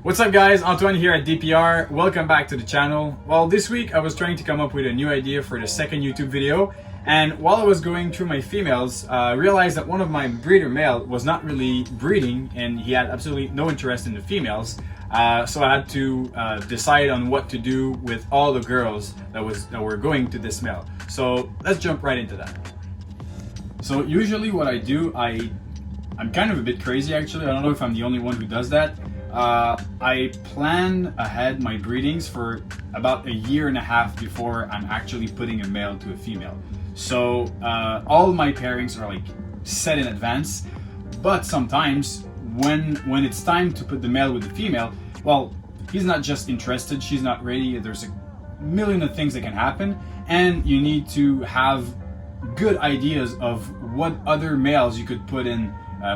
What's up guys, Antoine here at DPR. Welcome back to the channel. Well, this week I was trying to come up with a new idea for the second YouTube video, and while I was going through my females, I realized that one of my breeder male was not really breeding and he had absolutely no interest in the females. So I had to decide on what to do with all the girls that were going to this male. So let's jump right into that. So usually what I do, I'm kind of a bit crazy actually. I don't know if I'm the only one who does that. I plan ahead my breedings for about a year and a half before I'm actually putting a male to a female. So all my pairings are like set in advance, but sometimes when it's time to put the male with the female, well, he's not just interested, she's not ready, there's a million of things that can happen, and you need to have good ideas of what other males you could put in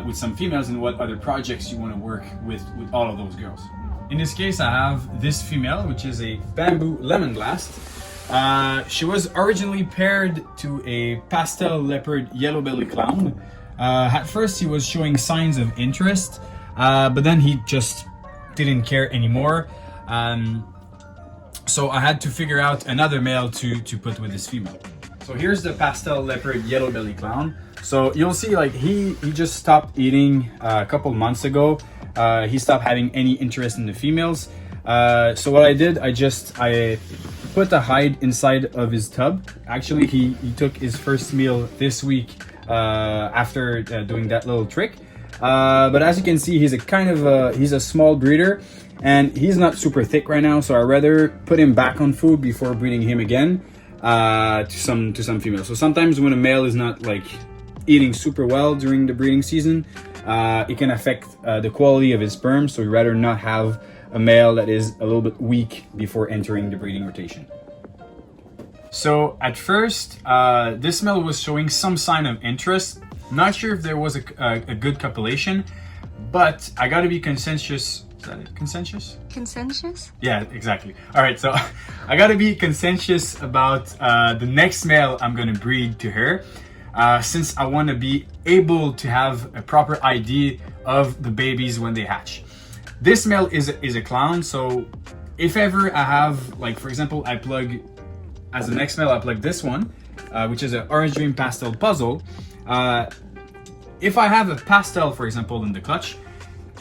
with some females and what other projects you want to work with all of those girls. In this case, I have this female, which is a bamboo lemon blast. She was originally paired to a pastel leopard yellow belly clown. At first, he was showing signs of interest, but then he just didn't care anymore. So I had to figure out another male to put with this female. So here's the pastel leopard yellow belly clown. So you'll see, like, he just stopped eating a couple months ago. He stopped having any interest in the females. So what I did, I put a hide inside of his tub. Actually, he took his first meal this week after doing that little trick. But as you can see, he's a small breeder, and he's not super thick right now. So I'd rather put him back on food before breeding him again to some females. So sometimes when a male is not like eating super well during the breeding season, it can affect the quality of his sperm. So we'd rather not have a male that is a little bit weak before entering the breeding rotation. So at first, this male was showing some sign of interest. Not sure if there was a good copulation, but I gotta be conscientious. Is that it? Conscientious? Conscientious? Yeah, exactly. All right, so I gotta be conscientious about the next male I'm gonna breed to her, since I want to be able to have a proper idea of the babies when they hatch. This male is a clown, so if ever I have, like, for example, I plug as the next male, I plug this one, which is an Orange Dream Pastel Puzzle. If I have a pastel, for example, in the clutch,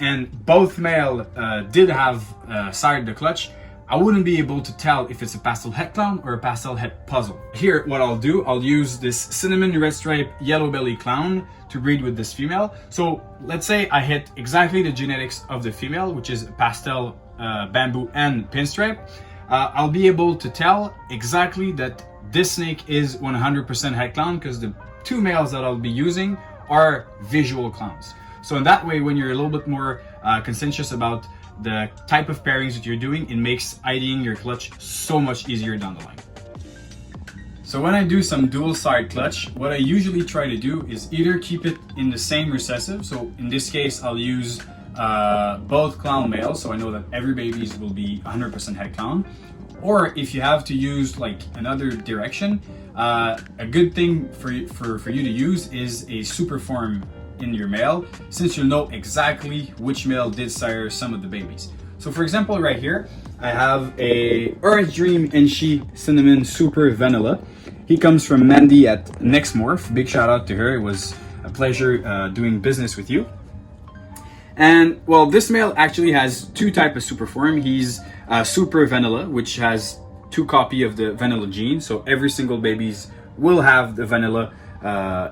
and both male did have sired the clutch, I wouldn't be able to tell if it's a pastel het clown or a pastel het puzzle. Here, what I'll do, I'll use this cinnamon red stripe yellow belly clown to breed with this female. So let's say I hit exactly the genetics of the female, which is pastel, bamboo, and pinstripe. I'll be able to tell exactly that this snake is 100% het clown because the two males that I'll be using are visual clowns. So in that way, when you're a little bit more conscientious about the type of pairings that you're doing, it makes IDing your clutch so much easier down the line. So when I do some dual side clutch, what I usually try to do is either keep it in the same recessive. So in this case, I'll use both clown males, so I know that every babies will be 100% het clown. Or if you have to use like another direction, a good thing for you to use is a super form in your male, since you'll know exactly which male did sire some of the babies. So for example, right here, I have a Orange Dream Enchi Cinnamon Super Vanilla. He comes from Mandy at Next Morph. Big shout out to her. It was a pleasure doing business with you. And well, this male actually has two types of super form. He's Super Vanilla, which has 2 copies of the vanilla gene. So every single babies will have the vanilla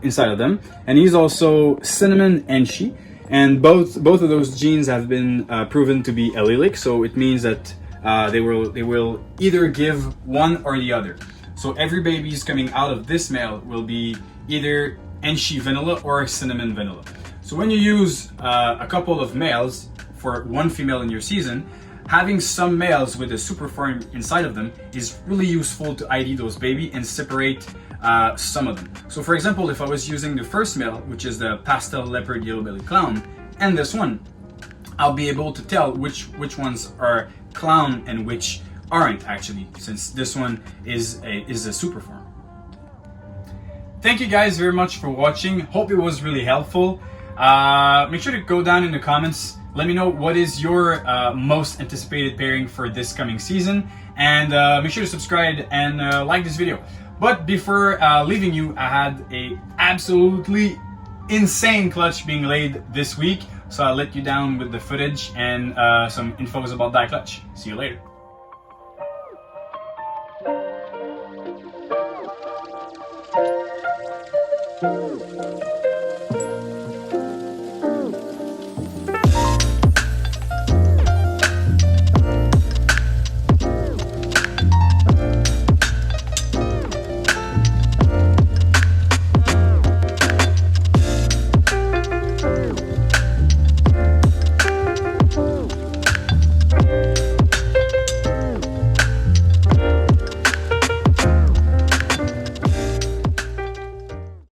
inside of them. And he's also Cinnamon Enchi. And both of those genes have been proven to be allelic. So it means that they will either give one or the other. So every babies coming out of this male will be either Enchi Vanilla or Cinnamon Vanilla. So when you use a couple of males for one female in your season, having some males with a super form inside of them is really useful to ID those babies and separate some of them. So for example, if I was using the first male, which is the pastel leopard yellow belly clown, and this one, I'll be able to tell which ones are clown and which aren't actually, since this one is a super form. Thank you guys very much for watching. Hope it was really helpful. Make sure to go down in the comments Let me know what is your most anticipated pairing for this coming season, and make sure to subscribe and like this video. But before leaving you, I had a absolutely insane clutch being laid this week, so I'll let you down with the footage and some infos about that clutch. See you later.